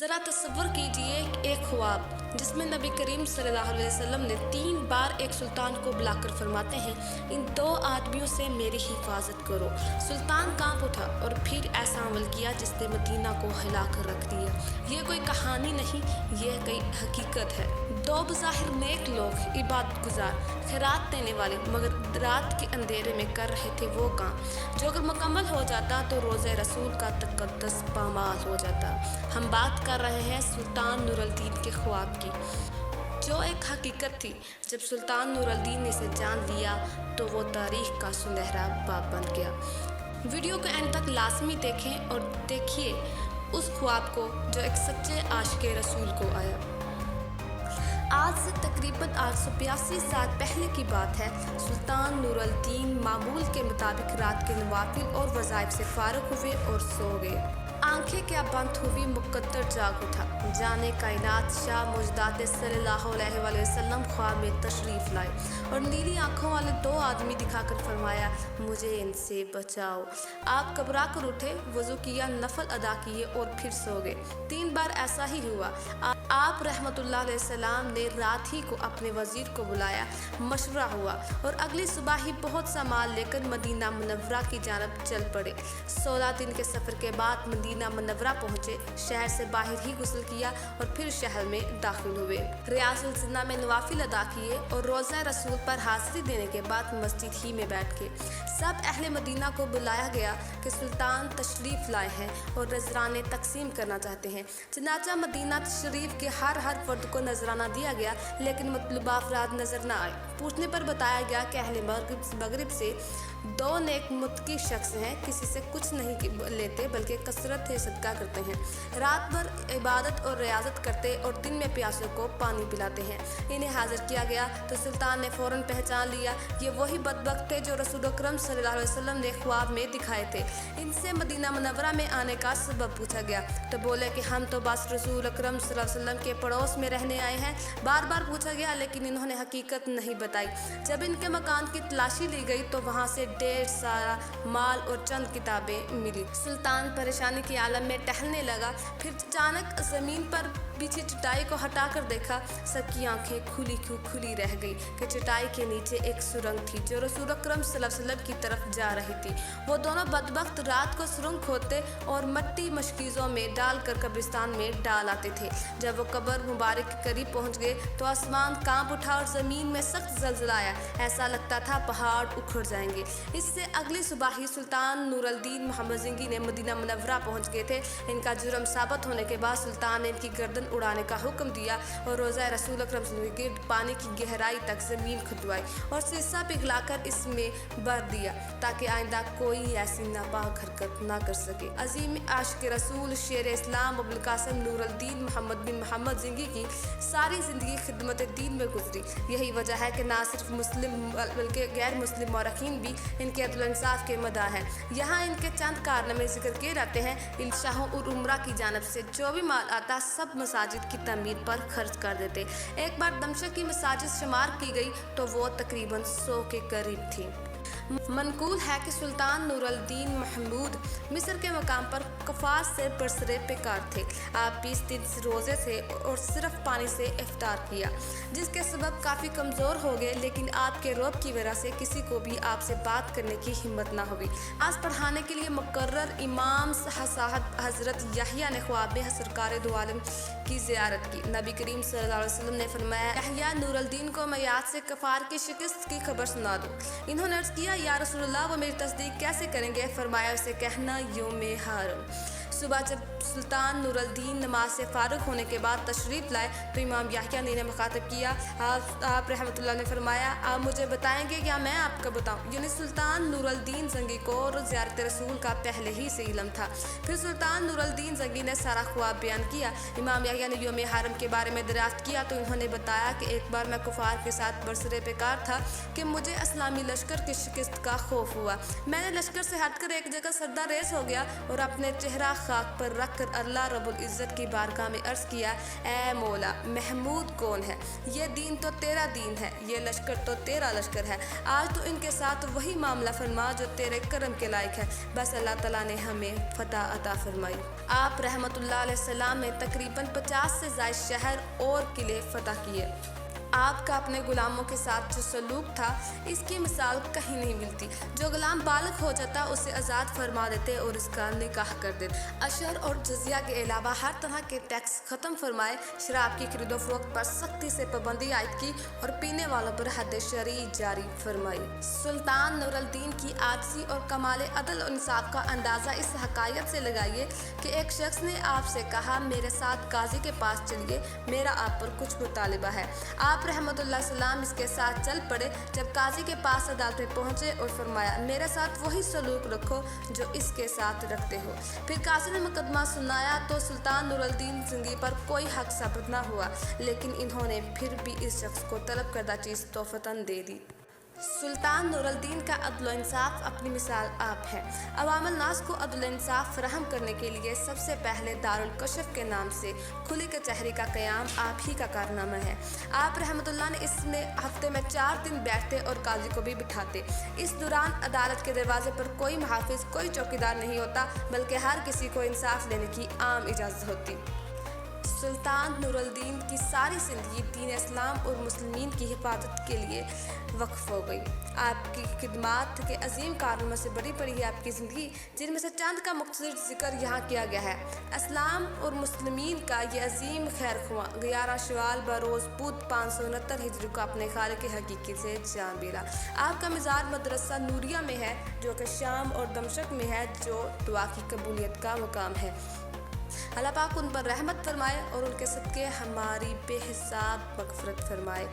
ज़रा तसव्वुर कीजिए एक ख्वाब जिसमें नबी करीम सल्लल्लाहु अलैहि वसल्लम ने 3 बार एक सुल्तान को बुलाकर फरमाते हैं, इन 2 आदमियों से मेरी हिफाजत करो। सुल्तान कांप उठा और फिर ऐसा अमल किया जिसने मदीना को हिला कर रख दिया। ये कोई कहानी नहीं, ये कोई हकीकत है। 2 बज़ाहिर नेक लोग, इबादत गुजार, खैरात देने वाले, मगर रात के अंधेरे में कर रहे थे वो काम जो अगर मुकम्मल हो जाता तो रोज़े रसूल का तक़द्दुस पामाल हो जाता। हम बात कर रहे हैं सुल्तान नूरुद्दीन के ख्वाब की, जो एक हकीकत थी। जब सुल्तान नूरुद्दीन ने इसे जान लिया तो वो तारीख़ का सुनहरा बाब बन गया। वीडियो को एंड तक लाजमी देखें और देखिए उस ख्वाब को जो एक सच्चे आशिक़े रसूल को आया। आज से तकरीबन 882 साल पहले की बात है। सुल्तान नूरुद्दीन मामूल के मुताबिक रात के नवाफिल और वज़ाइफ से फारग हुए और सो गए। आंखें क्या बंद हुई, मुक़द्दर जाग उठा। जाने कायनात शाह मुजदात सल्लल्लाहु अलैहि वसल्लम ख्वाब में तशरीफ़ लाए और नीली आंखों वाले 2 आदमी दिखाकर फरमाया, मुझे इनसे बचाओ। आप घबरा कर उठे, वज़ू किया, नफल अदा किए और फिर सो गए। 3 बार ऐसा ही हुआ। आप रहमतुल्लाह अलैहि सलाम ने रात ही को अपने वज़ीर को बुलाया, मशवरा हुआ और अगली सुबह ही बहुत सा माल लेकर मदीना मुनव्वरा की जानब चल पड़े। 16 दिन के सफ़र के बाद मदीना मुनव्वरा पहुँचे। शहर से बाहर ही गुस्ल किया और फिर शहर में दाखिल हुए। रियाज़ुल जिन्ना में नवाफिल अदा किए और रोज़ा रसूल पर हाज़िरी देने के बाद मस्जिद ही में बैठ के सब अहले मदीना को बुलाया गया कि सुल्तान तशरीफ़ लाए हैं और नजराने तकसीम करना चाहते हैं। चनाचा मदीना शरीफ के हर फर्द को नजराना दिया गया, लेकिन मतलूबा अफराद नजर न आए। पूछने पर बताया गया कि अहले मगरिब से 2 नेक मुत्तकी शख्स हैं, किसी से कुछ नहीं लेते बल्कि कसरत से सदका करते हैं, रात भर इबादत और रियाजत करते और दिन में प्यासों को पानी पिलाते हैं। इन्हें हाजिर किया गया तो सुल्तान ने फ़ौरन पहचान लिया, ये वही बदबख्त थे जो रसूल अकरम सल्लल्लाहु अलैहि वसल्लम ने ख्वाब में दिखाए थे। इनसे मदीना मुनव्वरा में आने का सबब पूछा गया तो बोले कि हम तो बस रसूल अकरम सल्लल्लाहु अलैहि वसल्लम के पड़ोस में रहने आए हैं। बार बार पूछा गया लेकिन इन्होंने हकीकत नहीं बताई। जब इनके मकान की तलाशी ली गई तो वहाँ से ढेर सारा माल और चंद किताबें मिली। सुल्तान परेशानी के आलम में टहलने लगा, फिर अचानक ज़मीन पर बिछी चटाई को हटाकर देखा। सबकी आंखें खुली रह गई कि चटाई के नीचे एक सुरंग थी जो रसूल अकरम सल्लल्लाहु अलैहि वसल्लम की तरफ जा रही थी। वो दोनों बदबख्त रात को सुरंग खोदते और मट्टी मशकीज़ों में डालकर कब्रिस्तान में डाल आते थे। जब वो कब्र मुबारक के करीब पहुंच गए तो आसमान कांप उठा और ज़मीन में सख्त ज़लज़ला आया। ऐसा लगता था पहाड़ उखड़ जाएंगे। इससे अगली सुबह ही सुल्तान नूरुद्दीन मोहम्मद ज़िंगी ने मदीना मुनव्वरा पहुँच गए थे। इनका जुर्म साबित होने के बाद सुल्तान ने इनकी गर्दन उड़ाने का हुक्म दिया और रोज़ा रसूल अकरम के पानी की गहराई तक ज़मीन खुदवाई और शीशा पिघलाकर इसमें भर दिया ताकि आइंदा कोई ऐसी नापाक हरकत ना कर सके। अजीम आशिक़ रसूल शेर इस्लाम अबुल कासिम नूरुद्दीन मोहम्मद बिन मोहम्मद ज़िंगी की सारी ज़िंदगी खिदमत दीन में गुजरी। यही वजह है कि ना सिर्फ मुस्लिम बल्कि गैर मुस्लिम मौरखीन भी इनके अदल इंसाफ के मदा हैं। यहाँ इनके चंद कारनामे जिक्र किए जाते हैं। इन शाहों और उम्रा की जानब से जो भी माल आता सब मसाजिद की तमीर पर खर्च कर देते। एक बार दमशक की मसाजिद शुमार की गई तो वो तकरीबन 100 के करीब थी। मनकूल है कि सुल्तान नूरुद्दीन महमूद मिस्र के मकाम पर कफास से बरसरे बेकार थे। आप 20 दिन रोज़े से और सिर्फ पानी से इफ्तार किया, जिसके सबब काफ़ी कमज़ोर हो गए, लेकिन आपके रौब की वजह से किसी को भी आपसे बात करने की हिम्मत ना हुई। आज पढ़ाने के लिए मुकर्रर इमाम साहब हज़रत याहिया ने ख्वाब में सरकार दो आलम की ज़ियारत की। नबी करीम सल्लल्लाहु अलैहि वसल्लम ने फरमाया, याहिया नूरुद्दीन को मैं याद से कफ़ार की शिकस्त की खबर सुना दूँ। इन्होंने अर्ज़ किया, या रसूलुल्लाह वो मेरी तस्दीक कैसे करेंगे? फरमाया, उसे कहना यौम हरम। सुबह जब सुल्तान नूरुद्दीन नमाज से फारुग होने के बाद तशरीफ़ लाए तो इमाम याहिया ने मुखातब किया। आप रहमतुल्लाह ने फरमाया, आप मुझे बताएंगे या मैं आपको बताऊं? यानी सुल्तान नूरुद्दीन ज़ंगी को ज़ियारत रसूल का पहले ही से इल्म था। फिर सुल्तान नूरुद्दीन ज़ंगी ने सारा ख्वाब बयान किया। इमाम याहिया ने यौम हरम के बारे में दरियाफ्त किया तो उन्होंने बताया कि एक बार मैं कुफार के साथ बरसरे बेकार था कि मुझे इस्लामी लश्कर की शिकस्त का खौफ हुआ। मैंने लश्कर से हटकर एक जगह सरदा रेस हो गया और अपने चेहरा خاک پر رکھ کر اللہ رب العزت کی بارگاہ میں عرض کیا، اے مولا، محمود کون ہے؟ یہ دین تو تیرا دین ہے، یہ لشکر تو تیرا لشکر ہے، آج تو ان کے ساتھ وہی معاملہ فرما جو تیرے کرم کے لائق ہے۔ بس اللہ تعالیٰ نے ہمیں فتح عطا فرمائی۔ آپ رحمۃ اللہ علیہ السلام نے تقریباً 50 سے زائد شہر اور قلعے فتح کیے۔ آپ کا اپنے غلاموں کے ساتھ جو سلوک تھا، اس کی مثال کہیں نہیں ملتی۔ جو غلام بالغ ہو جاتا اسے آزاد فرما دیتے اور اس کا نکاح کر دیتے۔ اشر اور جزیہ کے علاوہ ہر طرح کے ٹیکس ختم فرمائے، شراب کی خرید و فروخت پر سختی سے پابندی عائد کی اور پینے والوں پر حد شرعی جاری فرمائی۔ سلطان نور الدین کی عاجزی اور کمال عدل و انصاف کا اندازہ اس حکایت سے لگائیے کہ ایک شخص نے آپ سے کہا، میرے ساتھ قاضی کے پاس چلیے، میرا آپ پر کچھ مطالبہ ہے۔ آپ رحمۃ اللہ علیہ السلام اس کے ساتھ چل پڑے۔ جب قاضی کے پاس عدالت میں پہنچے اور فرمایا، میرے ساتھ وہی سلوک رکھو جو اس کے ساتھ رکھتے ہو۔ پھر قاضی نے مقدمہ سنایا تو سلطان نور الدین زنگی پر کوئی حق ثابت نہ ہوا، لیکن انہوں نے پھر بھی اس شخص کو طلب کردہ چیز تحفتاً دے دی۔ سلطان نور الدین کا عدل و انصاف اپنی مثال آپ ہے۔ عوام الناس کو عدل و انصاف فراہم کرنے کے لیے سب سے پہلے دارالکشف کے نام سے کھلی کچہری کا قیام آپ ہی کا کارنامہ ہے۔ آپ رحمۃ اللہ نے اس میں ہفتے میں 4 دن بیٹھتے اور قاضی کو بھی بٹھاتے۔ اس دوران عدالت کے دروازے پر کوئی محافظ، کوئی چوکیدار نہیں ہوتا، بلکہ ہر کسی کو انصاف لینے کی عام اجازت ہوتی۔ سلطان نور الدین کی ساری زندگی دین اسلام اور مسلمین کی حفاظت کے لیے وقف ہو گئی۔ آپ کی خدمات کے عظیم کارناموں سے بڑی پڑی ہے آپ کی زندگی، جن میں سے چند کا مختصر ذکر یہاں کیا گیا ہے۔ اسلام اور مسلمین کا یہ عظیم خیر خواہ 11 شوال بروز بدھ 569 ہجری کو اپنے خالق حقیقی سے جان ملا۔ آپ کا مزار مدرسہ نوریہ میں ہے، جو کہ شام اور دمشق میں ہے، جو دعا کی قبولیت کا مقام ہے۔ اللہ پاک ان پر رحمت فرمائے اور ان کے صدقے ہماری بے حساب مغفرت فرمائے۔